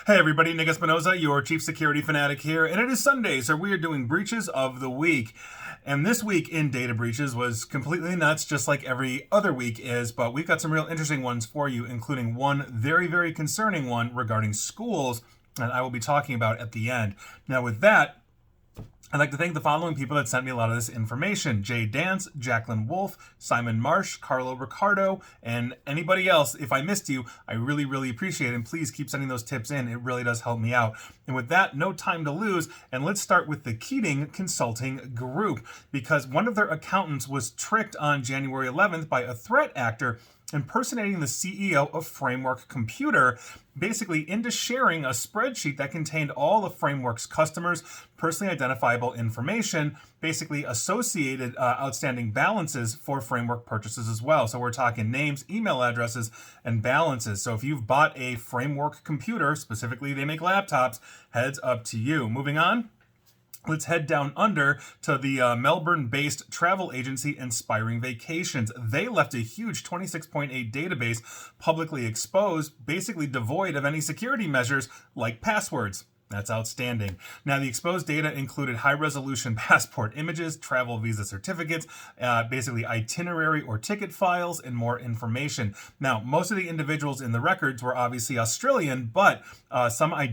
Hey everybody, Nick Espinoza, your chief security fanatic here, and it is Sunday, so we are doing breaches of the week. And this week in data breaches was completely nuts, just like every other week is, but we've got some real interesting ones for you, including one very, very concerning one regarding schools that I will be talking about at the end. Now with that, I'd like to thank the following people that sent me a lot of this information: Jay Dance, Jacqueline Wolf, Simon Marsh, Carlo Ricardo, and anybody else. If I missed you, I really, really appreciate it. And please keep sending those tips in. It really does help me out. And with that, no time to lose. And let's start with the Keating Consulting Group, because one of their accountants was tricked on January 11th by a threat actor impersonating the CEO of Framework Computer, basically into sharing a spreadsheet that contained all of Framework's customers' personally identifiable information, basically associated outstanding balances for Framework purchases as well. So we're talking names, email addresses, and balances. So if you've bought a Framework computer, specifically they make laptops, heads up to you. Moving on. Let's head down under to the Melbourne-based travel agency Inspiring Vacations. They left a huge 26.8 database publicly exposed, basically devoid of any security measures like passwords. That's outstanding. Now, the exposed data included high-resolution passport images, travel visa certificates, basically itinerary or ticket files, and more information. Now, most of the individuals in the records were obviously Australian, but some of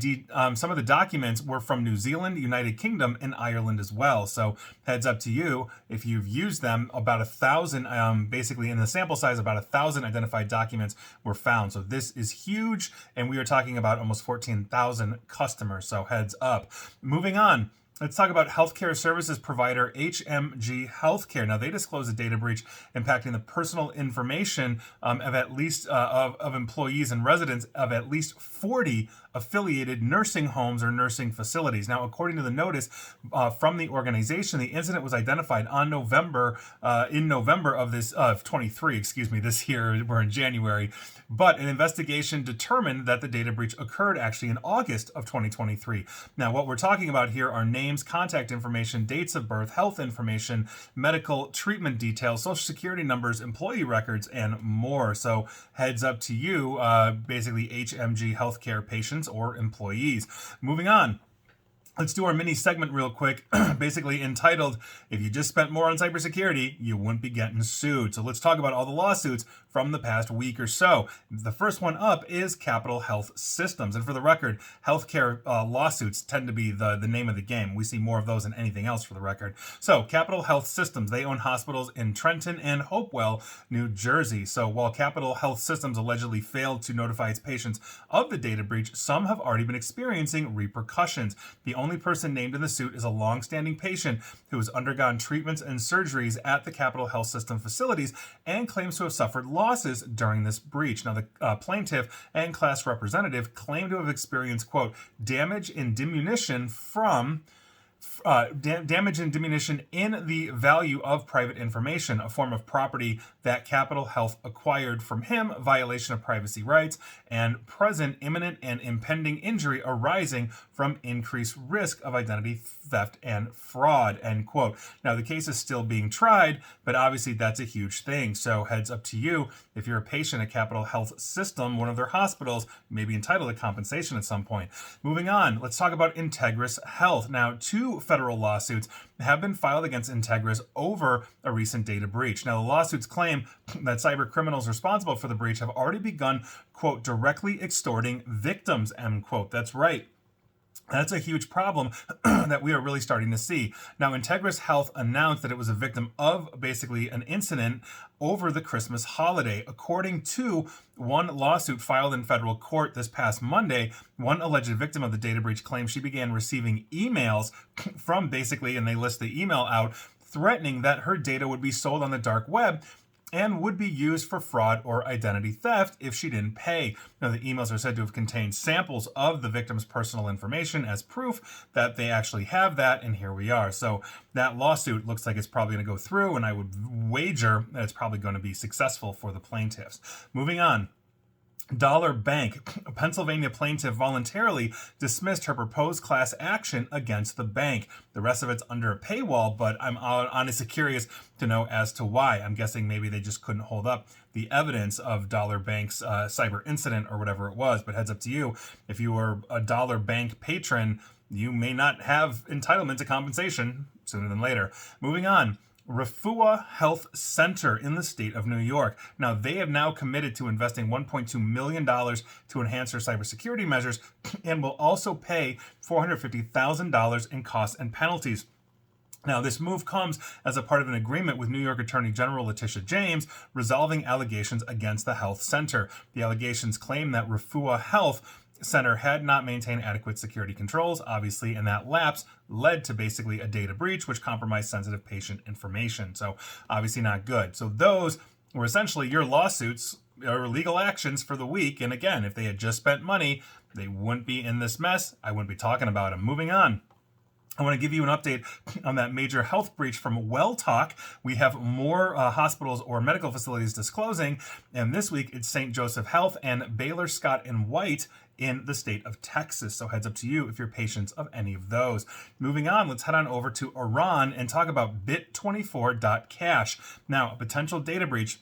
the documents were from New Zealand, United Kingdom, and Ireland as well. So, heads up to you if you've used them. About 1,000, basically in the sample size, about 1,000 identified documents were found. So this is huge, and we are talking about almost 14,000 customers. So heads up. Moving on. Let's talk about healthcare services provider HMG Healthcare. Now, they disclosed a data breach impacting the personal information of at least of employees and residents of at least 40 affiliated nursing homes or nursing facilities. Now, according to the notice from the organization, the incident was identified on in November of 23. Excuse me. This year we're in January, but an investigation determined that the data breach occurred actually in August of 2023. Now, what we're talking about here are names, contact information, dates of birth, health information, medical treatment details, social security numbers, employee records, and more. So heads up to you, basically HMG Healthcare patients or employees. Moving on. Let's do our mini segment real quick, basically entitled, "If you just spent more on cybersecurity, you wouldn't be getting sued." So let's talk about all the lawsuits from the past week or so. The first one up is Capital Health Systems. And for the record, healthcare lawsuits tend to be the name of the game. We see more of those than anything else, for the record. So Capital Health Systems, they own hospitals in Trenton and Hopewell, New Jersey. So while Capital Health Systems allegedly failed to notify its patients of the data breach, some have already been experiencing repercussions. The only person named in the suit is a long-standing patient who has undergone treatments and surgeries at the Capital Health System facilities and claims to have suffered losses during this breach. Now, the plaintiff and class representative claim to have experienced, quote, damage and diminution in the value of private information, a form of property that Capital Health acquired from him, violation of privacy rights, and present imminent and impending injury arising from increased risk of identity theft and fraud, end quote. Now, the case is still being tried, but obviously that's a huge thing. So heads up to you. If you're a patient at Capital Health System, one of their hospitals, may be entitled to compensation at some point. Moving on, let's talk about Integris Health. Now, two federal lawsuits have been filed against Integris over a recent data breach. Now, the lawsuits claim that cyber criminals responsible for the breach have already begun, quote, directly extorting victims, end quote. That's right. That's a huge problem that we are really starting to see. Now, Integris Health announced that it was a victim of basically an incident over the Christmas holiday. According to one lawsuit filed in federal court this past Monday, one alleged victim of the data breach claims she began receiving emails from basically, and they list the email out, threatening that her data would be sold on the dark web and would be used for fraud or identity theft if she didn't pay. Now, the emails are said to have contained samples of the victim's personal information as proof that they actually have that, and here we are. So that lawsuit looks like it's probably going to go through, and I would wager that it's probably going to be successful for the plaintiffs. Moving on. Dollar Bank, a Pennsylvania plaintiff, voluntarily dismissed her proposed class action against the bank. The rest of it's under a paywall, but I'm honestly curious to know as to why. I'm guessing maybe they just couldn't hold up the evidence of Dollar Bank's cyber incident or whatever it was. But heads up to you, if you were a Dollar Bank patron, you may not have entitlement to compensation sooner than later. Moving on. Refuah Health Center in the state of New York. Now, they have now committed to investing $1.2 million to enhance their cybersecurity measures and will also pay $450,000 in costs and penalties. Now, this move comes as a part of an agreement with New York Attorney General Letitia James resolving allegations against the health center. The allegations claim that Refuah Health Center had not maintained adequate security controls, obviously, and that lapse led to basically a data breach, which compromised sensitive patient information. So, obviously, not good. So, those were essentially your lawsuits or legal actions for the week. And again, if they had just spent money, they wouldn't be in this mess. I wouldn't be talking about them. Moving on. I want to give you an update on that major health breach from WellTalk. We have more hospitals or medical facilities disclosing, and this week it's St. Joseph Health and Baylor Scott and White in the state of Texas. So heads up to you if you're patients of any of those. Moving on, let's head on over to Iran and talk about Bit24.cash. Now, a potential data breach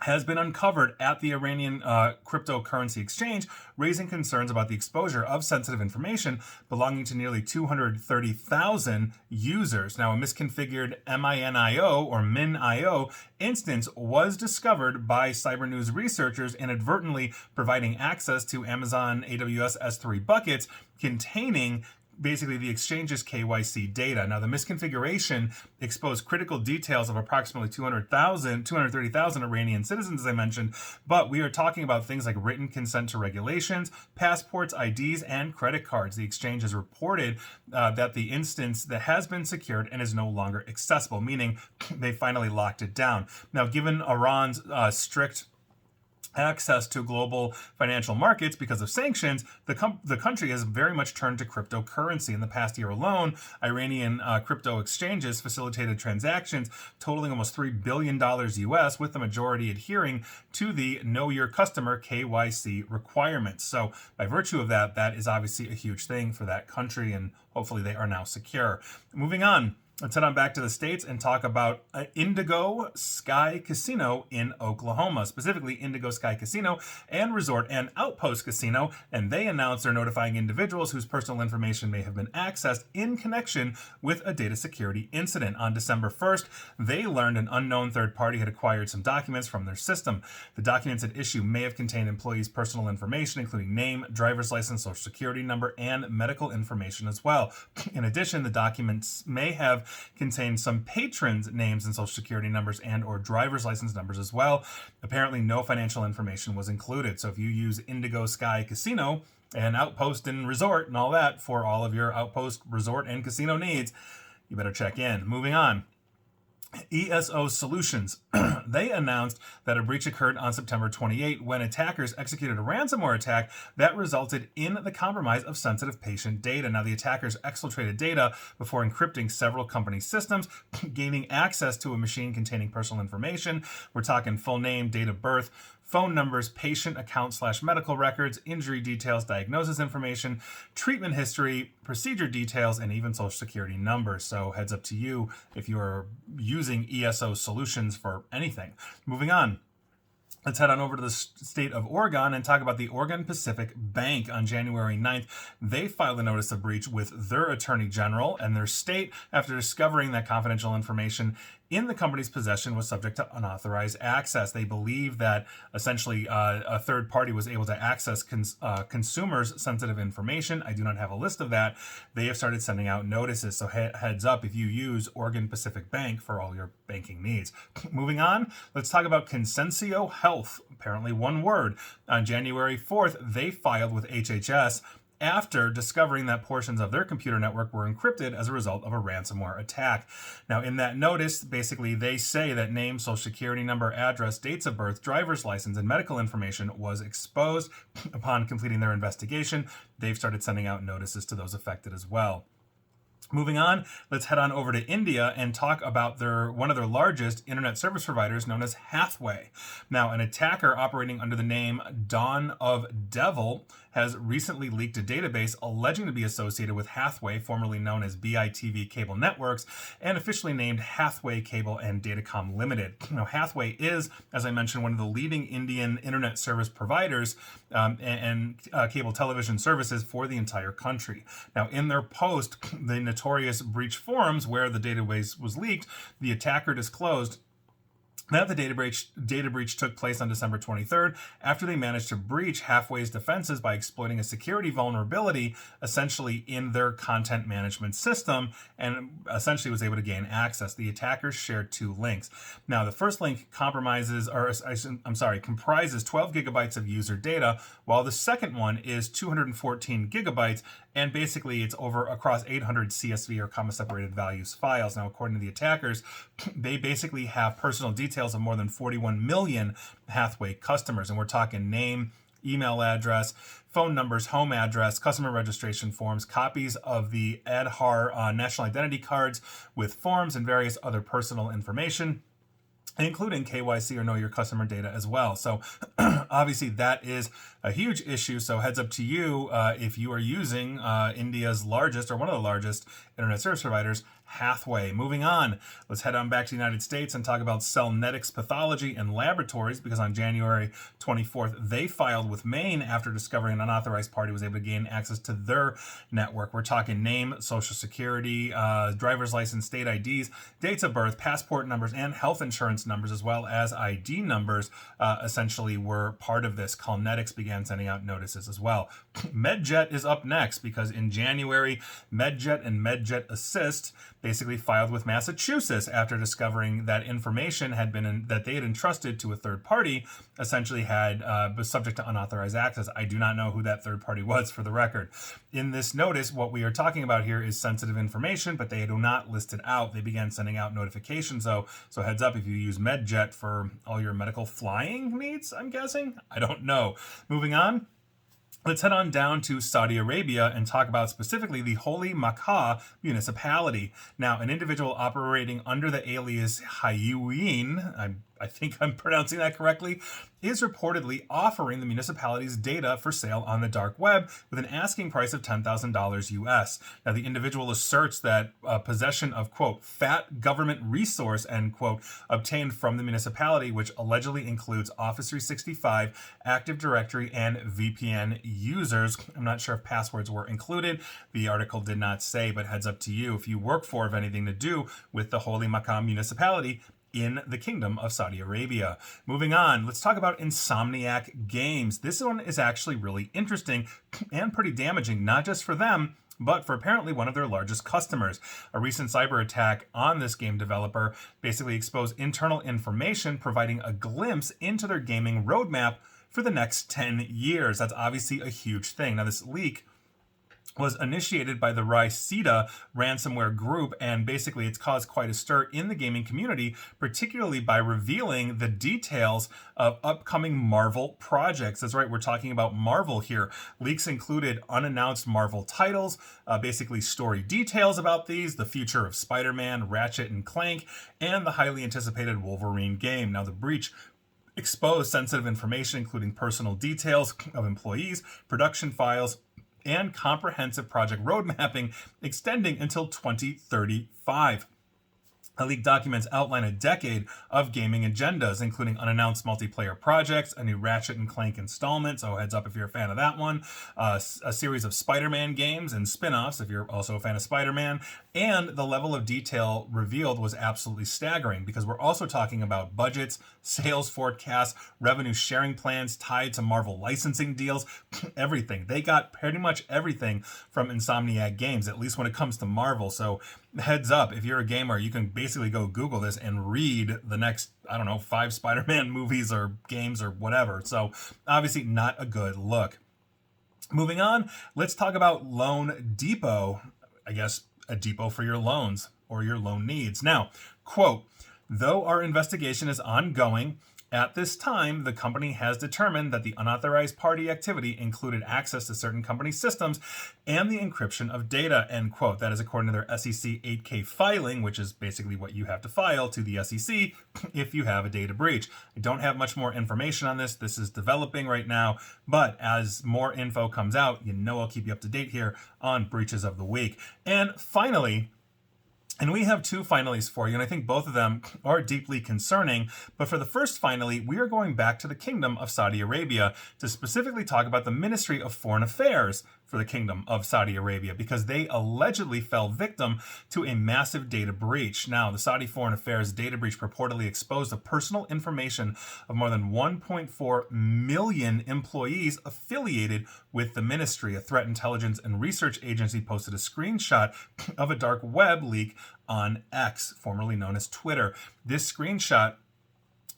has been uncovered at the Iranian cryptocurrency exchange, raising concerns about the exposure of sensitive information belonging to nearly 230,000 users. Now, a misconfigured MINIO or MINIO instance was discovered by Cybernews researchers, inadvertently providing access to Amazon AWS S3 buckets containing basically the exchange's KYC data. Now, the misconfiguration exposed critical details of approximately 230,000 Iranian citizens, as I mentioned, but we are talking about things like written consent to regulations, passports, IDs, and credit cards. The exchange has reported that the instance that has been secured and is no longer accessible, meaning they finally locked it down. Now, given Iran's strict access to global financial markets because of sanctions, the country has very much turned to cryptocurrency. In the past year alone, Iranian crypto exchanges facilitated transactions totaling almost $3 billion US, with the majority adhering to the Know Your Customer KYC requirements. So by virtue of that, that is obviously a huge thing for that country, and hopefully they are now secure. Moving on. Let's head on back to the States and talk about Indigo Sky Casino in Oklahoma, specifically Indigo Sky Casino and Resort and Outpost Casino, and they announced they're notifying individuals whose personal information may have been accessed in connection with a data security incident. On December 1st, they learned an unknown third party had acquired some documents from their system. The documents at issue may have contained employees' personal information, including name, driver's license, social security number, and medical information as well. In addition, the documents may have contained some patrons' names and social security numbers and or driver's license numbers as well. Apparently, no financial information was included. So if you use Indigo Sky Casino and Outpost and Resort and all that for all of your Outpost, Resort, and Casino needs, you better check in. Moving on. ESO Solutions. They announced that a breach occurred on September 28 when attackers executed a ransomware attack that resulted in the compromise of sensitive patient data. Now, the attackers exfiltrated data before encrypting several company systems, gaining access to a machine containing personal information. We're talking full name, date of birth, phone numbers, patient account/medical records, injury details, diagnosis information, treatment history, procedure details, and even social security numbers. So heads up to you if you are using ESO Solutions for anything. Moving on. Let's head on over to the state of Oregon and talk about the Oregon Pacific Bank. On January 9th, they filed a notice of breach with their attorney general and their state after discovering that confidential information in the company's possession was subject to unauthorized access. They believe that essentially a third party was able to access consumers' sensitive information. I do not have a list of that. They have started sending out notices, so heads up if you use Oregon Pacific Bank for all your banking needs. Moving on, let's talk about Consensio Health. Apparently one word. On January 4th, they filed with HHS after discovering that portions of their computer network were encrypted as a result of a ransomware attack. Now, in that notice, basically, they say that name, social security number, address, dates of birth, driver's license, and medical information was exposed. Upon completing their investigation, they've started sending out notices to those affected as well. Moving on, let's head on over to India and talk about one of their largest internet service providers known as Hathway. Now, an attacker operating under the name Dawn of Devil has recently leaked a database alleging to be associated with Hathway, formerly known as BITV Cable Networks, and officially named Hathway Cable and Datacom Limited. Now, Hathway is, as I mentioned, one of the leading Indian internet service providers and cable television services for the entire country. Now, in their post, the notorious breach forums where the database was leaked, the attacker disclosed that the data breach took place on December 23rd after they managed to breach Hathway's defenses by exploiting a security vulnerability essentially in their content management system, and essentially was able to gain access. The attackers shared two links. Now, the first link comprises 12 gigabytes of user data, while the second one is 214 gigabytes, and basically it's over across 800 CSV or comma separated values files. Now, according to the attackers, they basically have personal details of more than 41 million Hathway customers. And we're talking name, email address, phone numbers, home address, customer registration forms, copies of the Aadhaar national identity cards with forms, and various other personal information, including KYC or know your customer data as well. So obviously that is a huge issue. So heads up to you if you are using India's largest or one of the largest internet service providers, Hathway. Moving on, let's head on back to the United States and talk about Cellnetics Pathology and Laboratories, because on January 24th, they filed with Maine after discovering an unauthorized party was able to gain access to their network. We're talking name, social security, driver's license, state IDs, dates of birth, passport numbers, and health insurance numbers, as well as ID numbers, essentially were part of this. Cellnetics began sending out notices as well. MedJet is up next, because in January, MedJet and MedJet Assist basically filed with Massachusetts after discovering that information that they had entrusted to a third party essentially was subject to unauthorized access. I do not know who that third party was, for the record. In this notice, what we are talking about here is sensitive information, but they do not list it out. They began sending out notifications, though. So heads up if you use MedJet for all your medical flying needs, I'm guessing. I don't know. Moving on. Let's head on down to Saudi Arabia and talk about specifically the Holy Makkah municipality. Now, an individual operating under the alias Hayuin, I think I'm pronouncing that correctly, is reportedly offering the municipality's data for sale on the dark web with an asking price of $10,000 US. Now, the individual asserts that possession of, quote, fat government resource, end quote, obtained from the municipality, which allegedly includes Office 365, Active Directory, and VPN users. I'm not sure if passwords were included. The article did not say, but heads up to you if you work for or have anything to do with the Holy Makkah municipality in the Kingdom of Saudi Arabia. Moving on, let's talk about Insomniac Games. This one is actually really interesting and pretty damaging, not just for them, but for apparently one of their largest customers. A recent cyber attack on this game developer basically exposed internal information providing a glimpse into their gaming roadmap for the next 10 years. That's obviously a huge thing. Now, this leak was initiated by the Riceta ransomware group, and basically it's caused quite a stir in the gaming community, particularly by revealing the details of upcoming Marvel projects. That's right, we're talking about Marvel here. Leaks included unannounced Marvel titles, basically story details about these, the future of Spider-Man, Ratchet and Clank, and the highly anticipated Wolverine game. Now, the breach exposed sensitive information, including personal details of employees, production files, and comprehensive project road mapping extending until 2035. The leaked documents outline a decade of gaming agendas, including unannounced multiplayer projects, a new Ratchet and Clank installment, so heads up if you're a fan of that one, a series of Spider-Man games and spin-offs if you're also a fan of Spider-Man, and the level of detail revealed was absolutely staggering, because we're also talking about budgets, sales forecasts, revenue sharing plans tied to Marvel licensing deals, everything. They got pretty much everything from Insomniac Games, at least when it comes to Marvel. So heads up, if you're a gamer, you can basically go Google this and read the next, 5 Spider-Man movies or games or whatever. So obviously not a good look. Moving on, let's talk about Loan Depot. I guess a depot for your loans or your loan needs. Now, quote, though our investigation is ongoing, At this time, the company has determined that the unauthorized party activity included access to certain company systems and the encryption of data, end quote. That is according to their SEC 8K filing, which is basically what you have to file to the SEC if you have a data breach. I don't have much more information on this. This is developing right now, but as more info comes out, you know I'll keep you up to date here on Breaches of the Week. And finally, and we have two finalies for you, and I think both of them are deeply concerning. But for the first finally, we are going back to the Kingdom of Saudi Arabia to specifically talk about the Ministry of Foreign Affairs for the Kingdom of Saudi Arabia, because they allegedly fell victim to a massive data breach. Now, the Saudi Foreign Affairs data breach purportedly exposed the personal information of more than 1.4 million employees affiliated with the ministry. A threat intelligence and research agency posted a screenshot of a dark web leak on X, formerly known as Twitter. This screenshot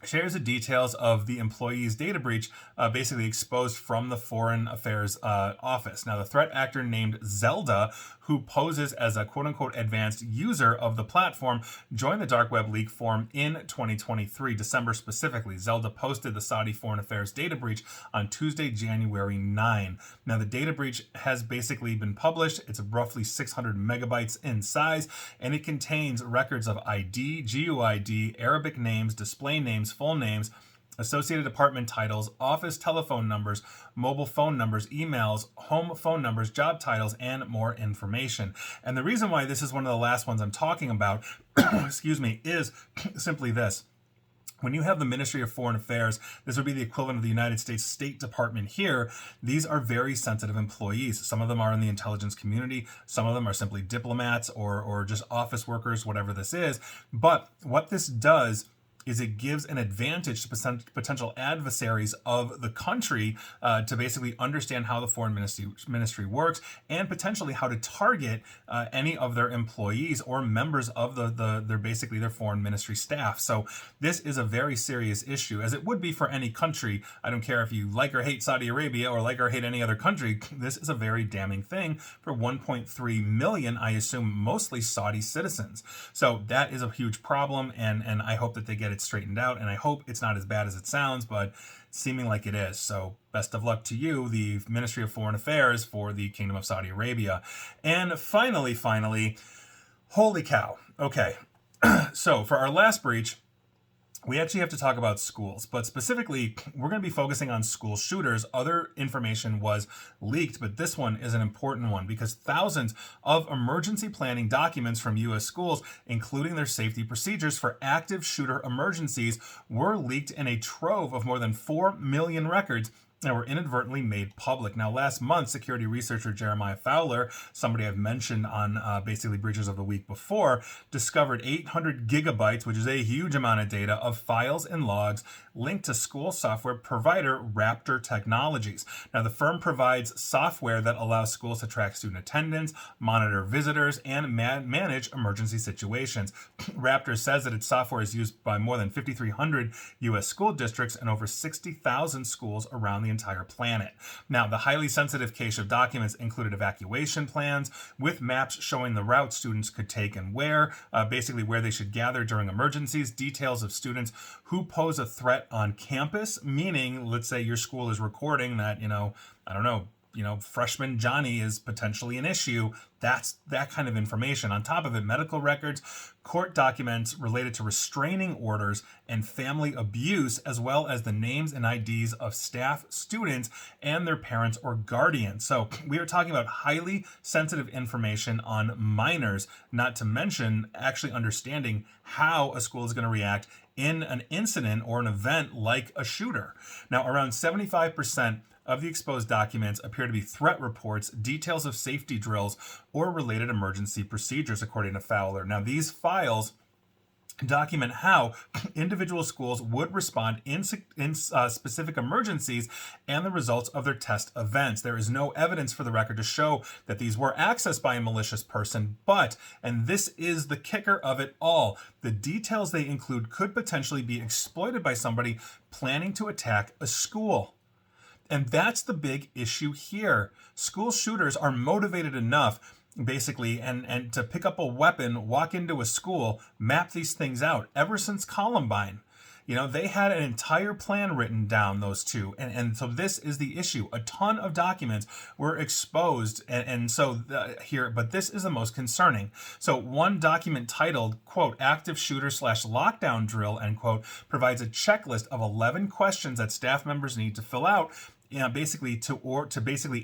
shares the details of the employee's data breach, basically exposed from the Foreign Affairs office. Now, the threat actor named Zelda, who poses as a quote-unquote advanced user of the platform, joined the dark web leak forum in 2023, December specifically. Zelda posted the Saudi Foreign Affairs data breach on Tuesday, January 9. Now, the data breach has basically been published. It's roughly 600 megabytes in size, and it contains records of ID, GUID, Arabic names, display names, full names, associated department titles, office telephone numbers, mobile phone numbers, emails, home phone numbers, job titles, and more information. And the reason why this is one of the last ones I'm talking about, excuse me, is simply this. When you have the Ministry of Foreign Affairs, this would be the equivalent of the United States State Department here. These are very sensitive employees. Some of them are in the intelligence community. Some of them are simply diplomats or just office workers, whatever this is. But what this does is it gives an advantage to potential adversaries of the country to basically understand how the foreign ministry works, and potentially how to target any of their employees or members of their foreign ministry staff. So this is a very serious issue, as it would be for any country. I don't care if you like or hate Saudi Arabia or like or hate any other country. This is a very damning thing for 1.3 million, I assume, mostly Saudi citizens. So that is a huge problem, and I hope that they get it straightened out, and I hope it's not as bad as it sounds, but seeming like it is. So best of luck to you, the Ministry of Foreign Affairs for the Kingdom of Saudi Arabia. And finally, holy cow. Okay, so for our last breach, we actually have to talk about schools, but specifically, we're going to be focusing on school shooters. Other information was leaked, but this one is an important one because thousands of emergency planning documents from U.S. schools, including their safety procedures for active shooter emergencies, were leaked in a trove of more than 4 million records that were inadvertently made public. Now, last month, security researcher Jeremiah Fowler, somebody I've mentioned on basically Breaches of the Week before, discovered 800 gigabytes, which is a huge amount of data, of files and logs linked to school software provider Raptor Technologies. Now, the firm provides software that allows schools to track student attendance, monitor visitors, and manage emergency situations. Raptor says that its software is used by more than 5,300 U.S. school districts and over 60,000 schools around the entire planet. Now, the highly sensitive cache of documents included evacuation plans with maps showing the route students could take and where, basically where they should gather during emergencies, details of students who pose a threat on campus, meaning, let's say your school is recording that, freshman Johnny is potentially an issue. That's that kind of information. On top of it, medical records, court documents related to restraining orders and family abuse, as well as the names and IDs of staff, students, and their parents or guardians. So we are talking about highly sensitive information on minors, not to mention actually understanding how a school is going to react in an incident or an event like a shooter. Now, around 75% of the exposed documents appear to be threat reports, details of safety drills, or related emergency procedures, according to Fowler. Now, these files document how individual schools would respond in specific emergencies and the results of their test events. There is no evidence for the record to show that these were accessed by a malicious person, but, and this is the kicker of it all, the details they include could potentially be exploited by somebody planning to attack a school. And that's the big issue here. School shooters are motivated enough, basically, and to pick up a weapon, walk into a school, map these things out. Ever since Columbine, They had an entire plan written down, those two. And so this is the issue. A ton of documents were exposed. But this is the most concerning. So one document titled, quote, active shooter / lockdown drill, end quote, provides a checklist of 11 questions that staff members need to fill out, basically to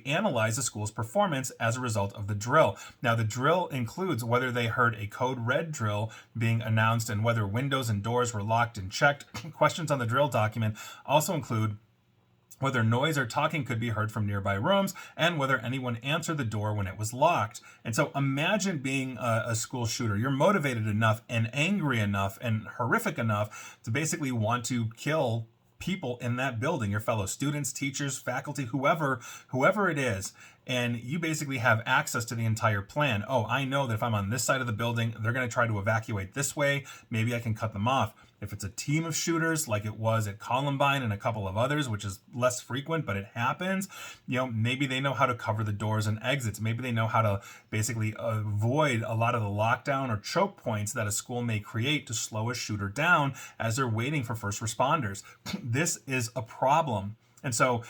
analyze the school's performance as a result of the drill. Now, the drill includes whether they heard a code red drill being announced and whether windows and doors were locked and checked. Questions on the drill document also include whether noise or talking could be heard from nearby rooms, and whether anyone answered the door when it was locked. And so imagine being a school shooter. You're motivated enough and angry enough and horrific enough to basically want to kill people in that building, your fellow students, teachers, faculty, whoever it is. And you basically have access to the entire plan. Oh, I know that if I'm on this side of the building, they're going to try to evacuate this way. Maybe I can cut them off. If it's a team of shooters like it was at Columbine and a couple of others, which is less frequent, but it happens, maybe they know how to cover the doors and exits. Maybe they know how to basically avoid a lot of the lockdown or choke points that a school may create to slow a shooter down as they're waiting for first responders. This is a problem. And so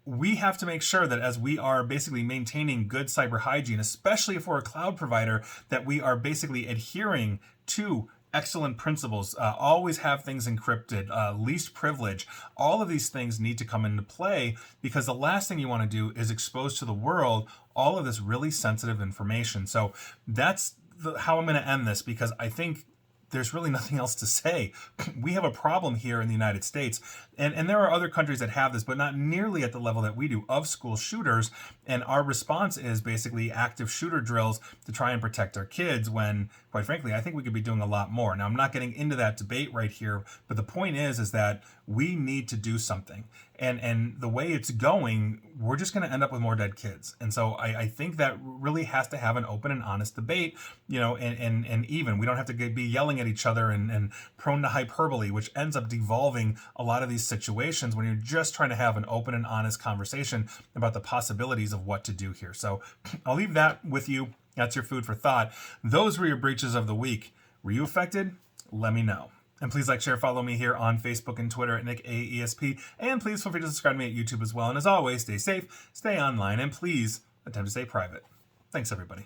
we have to make sure that as we are basically maintaining good cyber hygiene, especially if we're a cloud provider, that we are basically adhering to excellent principles. Always have things encrypted, least privilege. All of these things need to come into play, because the last thing you want to do is expose to the world all of this really sensitive information. So that's how I'm going to end this, because I think there's really nothing else to say. We have a problem here in the United States, and there are other countries that have this, but not nearly at the level that we do, of school shooters. And our response is basically active shooter drills to try and protect our kids, when, quite frankly, I think we could be doing a lot more. Now, I'm not getting into that debate right here, but the point is that we need to do something. And the way it's going, we're just going to end up with more dead kids. And so I think that really has to have an open and honest debate, and even we don't have to be yelling at each other and prone to hyperbole, which ends up devolving a lot of these situations when you're just trying to have an open and honest conversation about the possibilities of what to do here. So I'll leave that with you. That's your food for thought. Those were your breaches of the week. Were you affected? Let me know. And please like, share, follow me here on Facebook and Twitter at NickAESP. And please feel free to subscribe to me at YouTube as well. And as always, stay safe, stay online, and please attempt to stay private. Thanks, everybody.